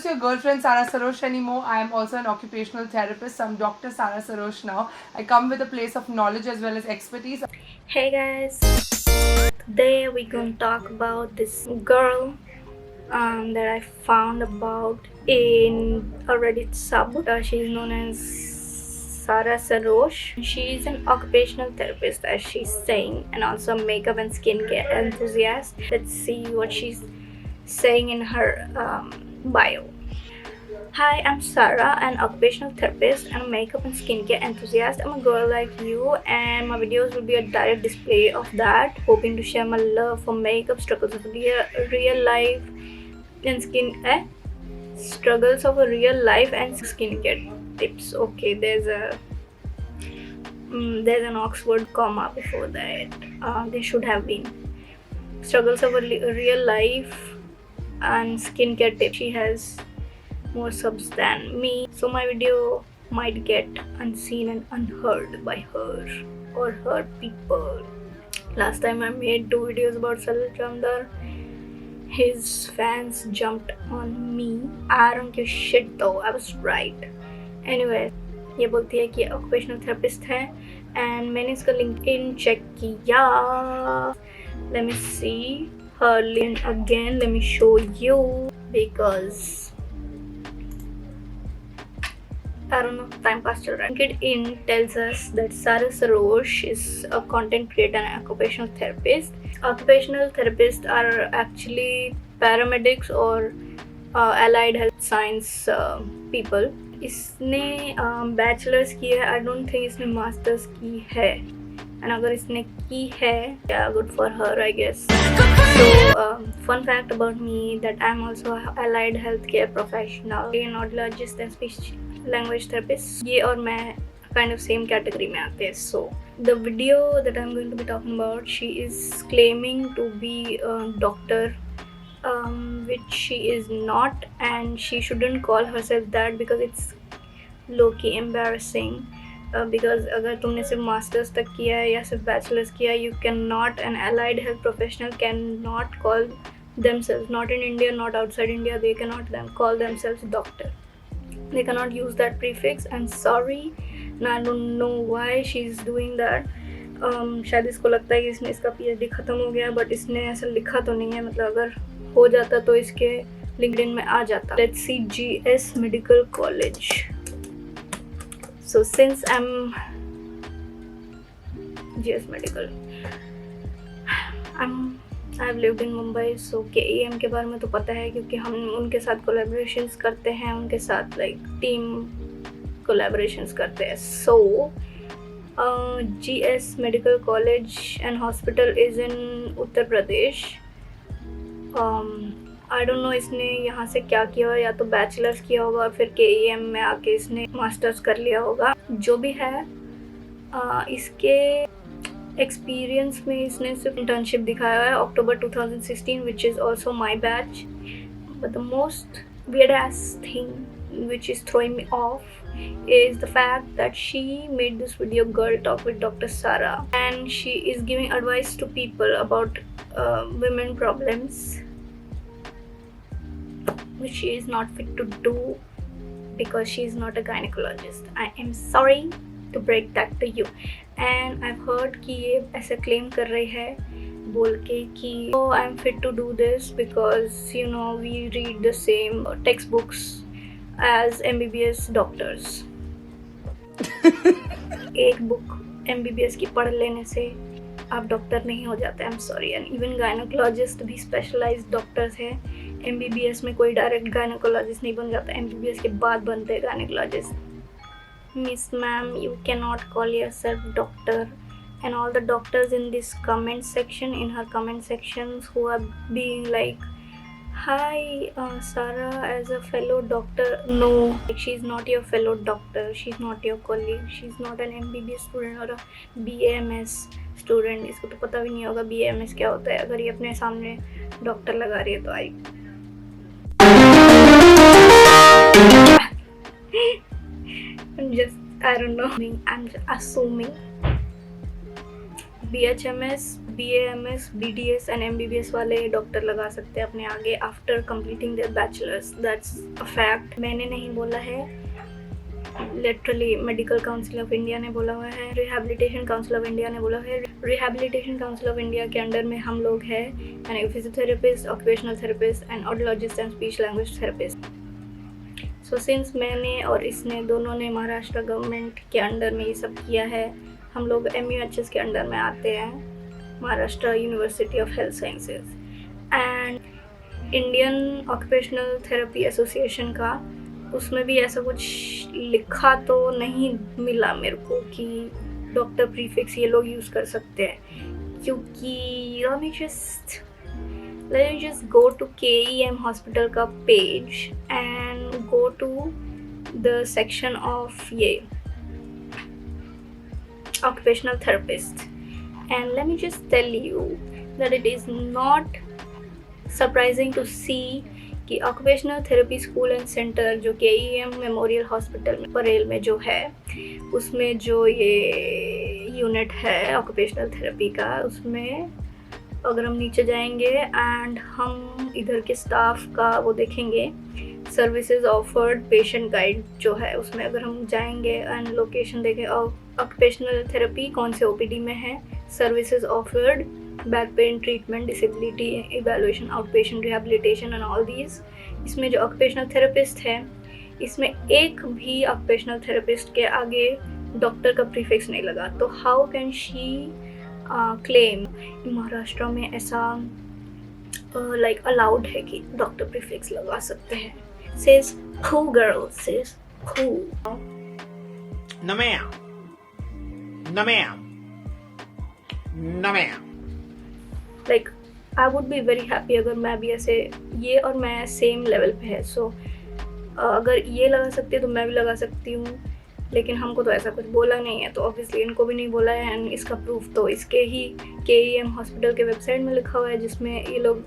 Your girlfriend Sarah Sarosh anymore. I am also an occupational therapist. I'm Dr. Sarah Sarosh now. I come with a place of knowledge as well as expertise. Hey guys, today we're gonna talk about this girl that I found about in a Reddit sub. She's known as Sarah Sarosh. She's an occupational therapist, as she's saying, and also makeup and skincare enthusiast. Let's see what she's saying in her bio. Hi, I'm Sarah, an occupational therapist and a makeup and skincare enthusiast. I'm a girl like you, and my videos will be a direct display of that. Hoping to share my love for makeup, struggles of real life, and struggles of a real life and skincare tips. Okay, there's an Oxford comma before that. There should have been struggles of a real life and skincare tips. She has more subs than me, so my video might get unseen and unheard by her or her people. Last time I made 2 videos about Salil Chamdar, his fans jumped on me. I don't give shit though, I was right. Anyway, ये बोलती है कि occupational therapist है and मैंने इसका LinkedIn check किया. Let me see her link again. Let me show you because I don't know, time pass chal raha hai. LinkedIn tells us that Sarah Sarosh is a content creator and occupational therapist. Occupational therapists are actually paramedics or allied health science people. इसने bachelors की है. I don't think इसने masters की है, and अगर इसने की है, good for her I guess. So, fun fact about me that I'm also a allied healthcare professional, an audiologist and speech language therapist. ये और मैं kind of same category में आते हैं. So, the video that I'm going to be talking about, she is claiming to be a doctor, which she is not, and she shouldn't call herself that because it's low-key embarrassing. Because अगर तुमने सिर्फ masters तक किया है या सिर्फ bachelors किया है, you cannot, an allied health professional cannot call themselves, not in India, not outside India, they cannot then call themselves doctor. They cannot use that prefix. I'm sorry, and I don't know why she's doing that. शायद इसको लगता है कि इसने इसका PhD ख़त्म हो गया, बट इसने ऐसा लिखा तो नहीं है. मतलब अगर हो जाता तो इसके लिंक्डइन में आ जाता. Let's see, GS Medical College. So since I'm GS Medical, I've lived in Mumbai, so KEM के बारे में तो पता है क्योंकि हम उनके साथ कोलैबोरेशंस करते हैं, उनके साथ लाइक टीम कोलैबोरेशंस करते हैं. So GS Medical College and Hospital is in Uttar Pradesh. I don't know इसने यहाँ से क्या किया हो, या तो बैचलर्स किया होगा और फिर KEM में आके इसने मास्टर्स कर लिया होगा. जो भी है, इसके एक्सपीरियंस में इसने सिर्फ इंटर्नशिप दिखाया है अक्टूबर 2016, which is also my batch. But the most weird ass thing which is throwing me off is the fact that she made this video Girl Talk with Dr. Sarah, and she is giving advice to people about women problems, which she is not fit to do because she is not a gynecologist. I am sorry to break that to you. And I've heard कि ये ऐसे claim कर रही है बोल के कि oh, I'm fit to do this because you know we read the same textbooks as MBBS doctors. एक बुक MBBS की पढ़ लेने से आप डॉक्टर नहीं हो जाते. I am sorry. And even gynaecologist भी स्पेशलाइज्ड डॉक्टर्स हैं. MBBS में कोई डायरेक्ट गायनोकोलॉजिस्ट नहीं बन जाता, MBBS के बाद बनते हैं gynaecologist. Miss ma'am, you can not call yourself doctor. And all the doctors in this comment section, in her comment sections, who are being like hi Sarah, as a fellow doctor, no, like, she's not your fellow doctor, she's not your colleague, she's not an MBBS student or a BAMS student. इसको तो पता भी नहीं होगा BAMS क्या होता है. अगर ये अपने सामने डॉक्टर लगा रही है तो आई I'm just, I don't know, I'm just assuming. BHMS, BAMS, BDS and MBBS वाले डॉक्टर लगा सकते हैं अपने आगे after completing there bachelors. That's a fact. मैंने नहीं बोला है, literally medical council of India ने बोला हुआ है, रिहैबिलिटेशन काउंसिल ऑफ इंडिया ने बोला है. रिहैबिलिटेशन काउंसिल ऑफ इंडिया के अंडर में हम लोग हैं, यानी physiotherapist, occupational therapist and audiologist and speech language therapist. So since मैंने और इसने दोनों ने महाराष्ट्र गवर्नमेंट के अंडर में ये सब किया है, हम लोग MUHS के अंडर में आते हैं, Maharashtra university of health sciences. And Indian occupational therapy association का, उसमें भी ऐसा कुछ लिखा तो नहीं मिला मेरे को कि डॉक्टर प्रीफिक्स ये लोग यूज़ कर सकते हैं, क्योंकि let me just go to KEM hospital का page and go to the section of ये occupational therapist, and let me just tell you that it is not surprising to see कि occupational therapy school and centre जो KEM memorial hospital में परेल में जो है, उसमें जो ये यूनिट है ऑक्यूपेशनल थेरेपी का, उसमें अगर हम नीचे जाएंगे एंड हम इधर के स्टाफ का वो देखेंगे, सर्विसेज ऑफर्ड पेशेंट गाइड जो है, उसमें अगर हम जाएंगे एंड लोकेशन देखें, ऑक्यूपेशनल थेरेपी कौन से OPD में है, services offered, back pain treatment, disability evaluation, out patient rehabilitation and all these. इसमें जो ऑक्यूपेशनल थेरेपिस्ट है, इसमें एक भी ऑक्यूपेशनल थेरेपिस्ट के आगे डॉक्टर का प्रीफिक्स नहीं लगा. तो how can she claim Maharashtra में ऐसा लाइक अलाउड है कि डॉक्टर प्रीफिक्स लगा सकते हैं? Says who, girl? Says who? No ma'am. No ma'am. No ma'am. Like I would be very happy अगर मैं भी ऐसे, ये और मैं सेम लेवल पे है. सो अगर ये लगा सकती है तो मैं भी लगा सकती हूँ, लेकिन हमको तो ऐसा कुछ बोला नहीं है, तो ऑब्वियसली इनको भी नहीं बोला है. एंड इसका प्रूफ तो इसके ही KEM हॉस्पिटल के वेबसाइट में लिखा हुआ है, जिसमें ये लोग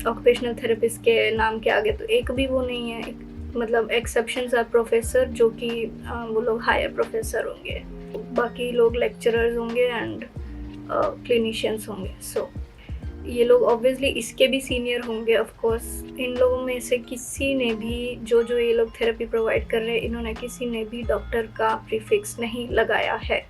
ऑक्यूपेशनल थेरेपिस्ट के नाम के आगे तो एक भी वो नहीं है. मतलब एक्सेप्शंस आर प्रोफेसर, जो कि वो लोग हायर प्रोफेसर होंगे, बाकी लोग लेक्चरर्स होंगे एंड क्लिनिशियंस होंगे. सो ये लोग ऑब्वियसली इसके भी सीनियर होंगे ऑफ कोर्स. इन लोगों में से किसी ने भी, जो ये लोग थेरेपी प्रोवाइड कर रहे हैं, इन्होंने किसी ने भी डॉक्टर का प्रीफिक्स नहीं लगाया है.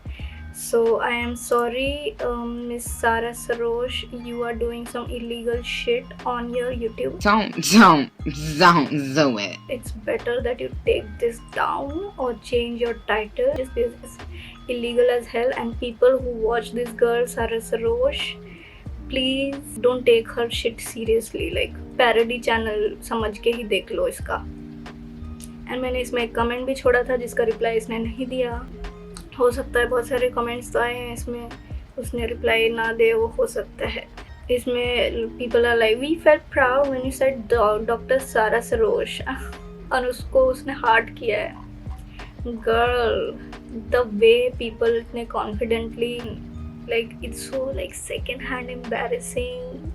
So I am sorry, Miss Sarah Sarosh, you are doing some illegal shit on your YouTube. Don't do it. It's better that you take this down or change your title. This is illegal as hell, and people who watch this girl Sarah Sarosh, please don't take her shit seriously. Like parody channel समझ के ही देख लो इसका. And मैंने इसमें एक comment भी छोड़ा था जिसका रिप्लाई इसने नहीं दिया. हो सकता है बहुत सारे कमेंट्स तो आए हैं इसमें, उसने रिप्लाई ना दे, वो हो सकता है. इसमें people are like, we felt proud when you said doctor Sara Sarosh, और उसको उसने हार्ट किया है. गर्ल, द वे पीपल इतने confidently, like it's so like second hand embarrassing.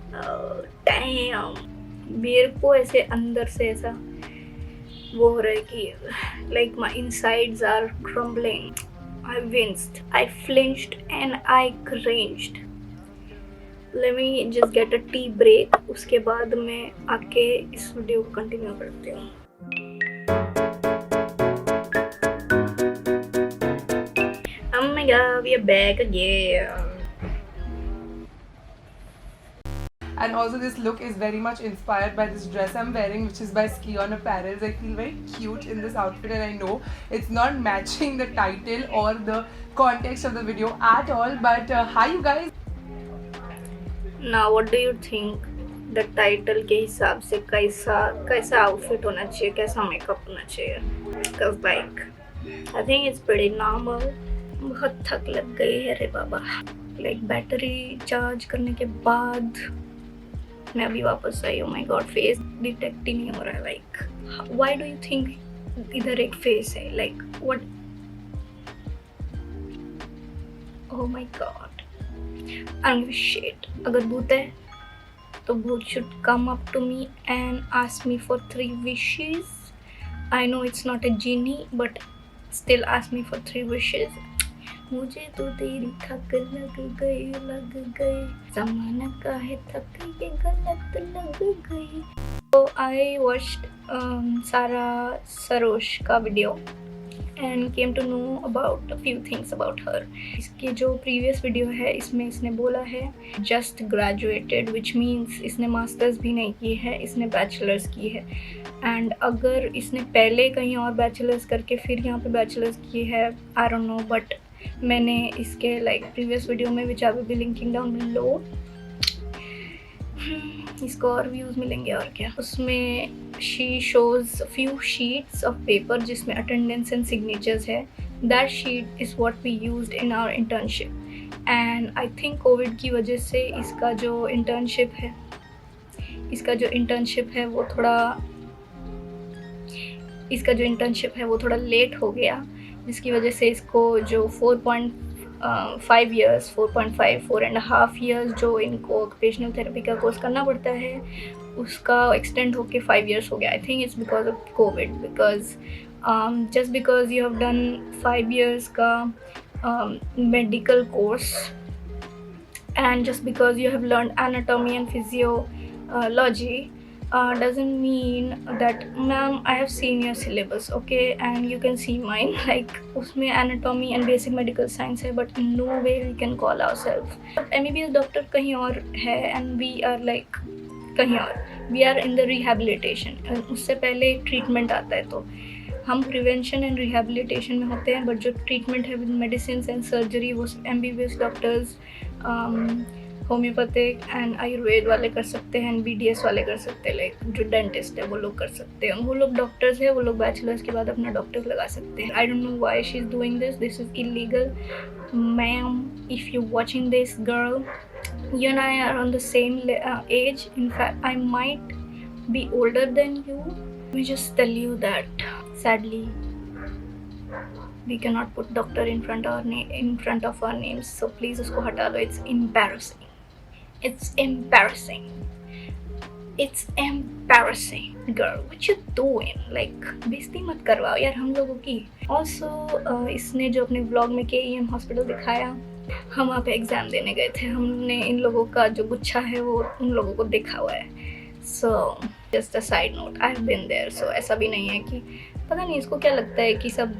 Damn, मेरे को ऐसे अंदर से ऐसा वो हो रहा है कि like my insides are crumbling. I winced, I flinched and I cringed. Let me just get a tea break. उसके बाद मैं आके इस वीडियो को कंटिन्यू करती हूँ. Oh my god, we are back again. And also this look is very much inspired by this dress I'm wearing, which is by Skion Apparels. I feel very cute in this outfit, and I know it's not matching the title or the context of the video at all, but hi you guys. Now what do you think the title के हिसाब से कैसा outfit होना चाहिए, कैसा makeup होना चाहिए? Because like I think it's pretty normal. बहुत थक लग गई है रे बाबा. Like बैटरी चार्ज करने के बाद मैं अभी वापस आई. oh my god, face detect ही नहीं हो रहा है. Like why do you think इधर एक फेस है? Like what? oh my god, I don't give a shit. अगर भूत है तो भूत should come up to me and ask me for 3 wishes. I know it's not a genie, but still ask me for 3 wishes. मुझे तो तेरी थक लग गई जमाना का है थक ये गलत लग गई. So I watched Sarah Sarosh का video and came to know about a few things about her. इसके जो previous वीडियो है इसमें इसने बोला है just graduated which means इसने मास्टर्स भी नहीं की है, इसने बैचलर्स की है. एंड अगर इसने पहले कहीं और बैचलर्स करके फिर यहाँ पे बैचलर्स की है आई डोंट नो, बट मैंने इसके प्रीवियस वीडियो में which I will be linking down below, इसको और व्यूज़ मिलेंगे और क्या, उसमें she shows few sheets of paper जिसमें अटेंडेंस एंड सिग्नेचर्स है. That sheet is what we used in our internship and I think COVID की वजह से इसका जो इंटर्नशिप है वो थोड़ा लेट हो गया, जिसकी वजह से इसको जो 4.5 years जो इनको ऑक्यूपेशनल थेरेपी का कोर्स करना पड़ता है उसका एक्सटेंड होके 5 years हो गया. I think it's because of Covid, because just because you have done 5 years का medical course and just because you have learned anatomy and physiology doesn't mean that ma'am I have seen your syllabus, okay, and you can see mine, उसमें anatomy and basic medical science है, but in no way we can call ourselves MBBS doctor कहीं और है and we are कहीं और, we are in the rehabilitation. उससे पहले treatment आता है, तो हम प्रिवेंशन एंड रिहेबिलिटेशन में होते हैं, बट जो ट्रीटमेंट है विद मेडिसिन एंड सर्जरी वो MBBS doctors homeopathic and Ayurveda वाले कर सकते हैं, BDS वाले कर सकते हैं, जो डेंटिस्ट है वो लोग कर सकते हैं. वो लोग डॉक्टर्स हैं, वो लोग बैचलर्स के बाद अपना डॉक्टर लगा सकते हैं. I don't know why she is doing this is illegal. Ma'am, if you watching this girl, you and I are on the same age. In fact, I might be older than you. Let me just tell you that sadly we cannot put doctor in front of our names. So please usko hata lo. It's embarrassing. It's embarrassing, girl. What you doing? बेइज्जती मत करवाओ यार हम लोगों की. Also इसने जो अपने व्लॉग में KEM हॉस्पिटल दिखाया, हम वहाँ पे एग्ज़ाम देने गए थे. हमने इन लोगों का जो गुच्छा है वो उन लोगों को देखा हुआ है. So just a side note, I have been there. सो ऐसा भी नहीं है कि पता नहीं इसको क्या लगता है कि सब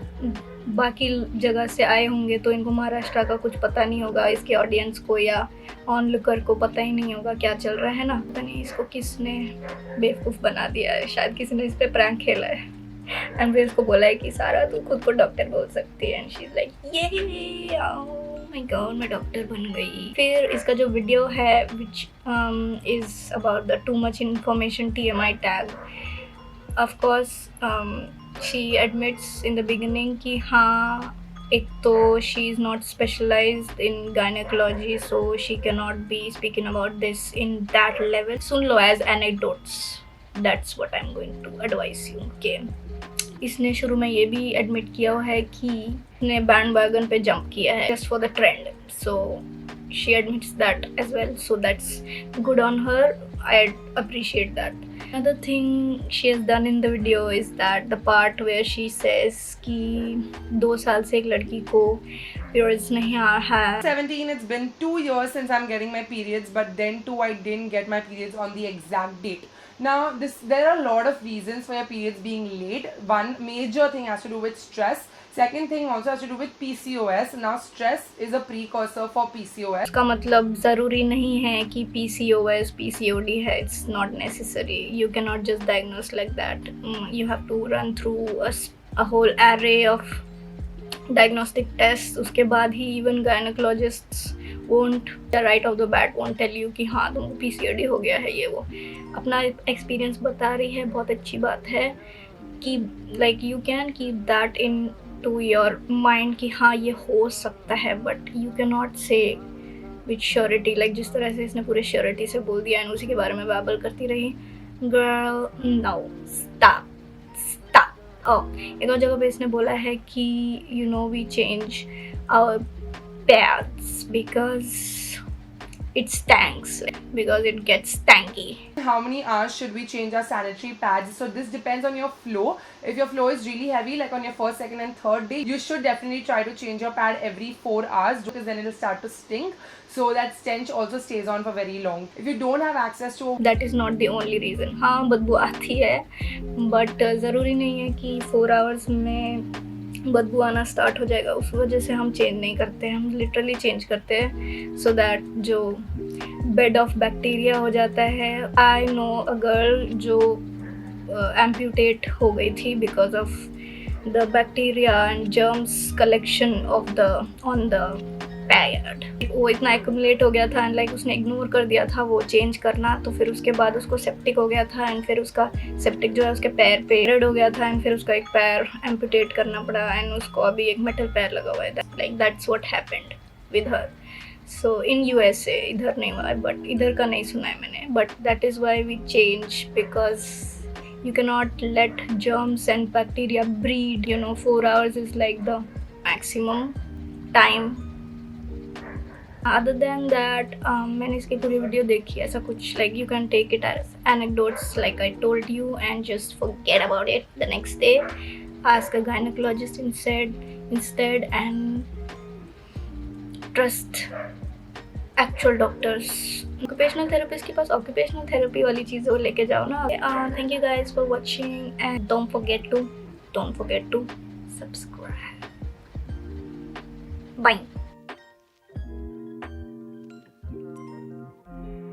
बाकी जगह से आए होंगे तो इनको महाराष्ट्र का कुछ पता नहीं होगा, इसके ऑडियंस को या ऑन लुकर को पता ही नहीं होगा क्या चल रहा है ना. पता नहीं इसको किसने बेवकूफ़ बना दिया है, शायद किसी ने इस पर प्रैंक खेला है एंड फिर इसको बोला है कि सारा तू खुद को डॉक्टर बोल सकती है. एंड शी इज़ लाइक ये माय गॉड मैं डॉक्टर बन गई. फिर इसका जो वीडियो है which is about the too much information TMI tag. Of course she admits in the beginning कि हाँ, एक तो she is not specialized in gynaecology, so she can not be speaking about this in that level. सुन लो as anecdotes, that's what I am going to advise you. Okay, इसने शुरू में ये भी एडमिट किया हुआ है कि इसने बैंड वैगन पे जंप किया है just for the trend. So she admits that as well, so that's good on her. I appreciate that. Another thing she has done in the video is that the part where she says कि 2 साल से एक लड़की को periods नहीं आ रहा है. 17, it's been 2 years since I'm getting my periods, but then too I didn't get my periods on the exact date. Now there are a lot of reasons for your periods being late. One major thing has to do with stress. Second thing also has to do with PCOS. Now stress is a precursor for PCOS. इसका मतलब ज़रूरी नहीं है कि PCOS PCOD है. It's not necessary. You cannot just diagnose like that. You have to run through a whole array of diagnostic tests. उसके बाद ही even gynecologists won't right off the bat won't tell you कि हाँ तुमको PCOD हो गया है. ये वो अपना एक्सपीरियंस बता रही है, बहुत अच्छी बात है कि you can keep that in to your mind कि हाँ ये हो सकता है, but you cannot say with surety. जिस तरह से इसने पूरे surety से बोल दिया एंड उसी के बारे में babble करती रही. Girl, no, stop. एक और जगह पे इसने बोला है कि we change our paths because it stanks because it gets stanky. How many hours should we change our sanitary pads? So this depends on your flow. If your flow is really heavy, like on your first, second and third day, you should definitely try to change your pad every 4 hours, because then it will start to stink, so that stench also stays on for very long. If you don't have access to, That is not the only reason. हाँ बदबू आती है, but ज़रूरी नहीं है कि 4 hours में बदबू आना स्टार्ट हो जाएगा. उस वजह से हम चेंज नहीं करते हैं, हम लिटरली चेंज करते हैं सो दैट जो बेड ऑफ बैक्टीरिया हो जाता है. आई नो अ गर्ल जो एम्प्यूटेट हो गई थी because of the bacteria and germs collection of the on the pad. वो इतना एक्यूमुलेट हो गया था एंड लाइक उसने इग्नोर कर दिया था वो चेंज करना. तो फिर उसके बाद उसको सेप्टिक हो गया था एंड फिर उसका सेप्टिक जो है उसके पैर पे रेड हो गया था एंड फिर उसका एक पैर एम्पुटेट करना पड़ा एंड उसको अभी एक मेटल पैर लगा हुआ है. Like that's what happened with her. So in USA, इधर नहीं हुआ है, बट इधर का नहीं सुना है मैंने. But that is why we change, because you cannot let germs and bacteria breed. 4 hours is like the maximum time. Other than that, मैंने इसकी पूरी वीडियो देखी, ऐसा कुछ like you can take it as anecdotes like I told you and just forget about it the next day. Ask a gynecologist instead and trust actual doctors. Occupational therapist के पास occupational therapy वाली चीज़ वो लेके जाओ ना. Thank you guys for watching and don't forget to subscribe. Bye.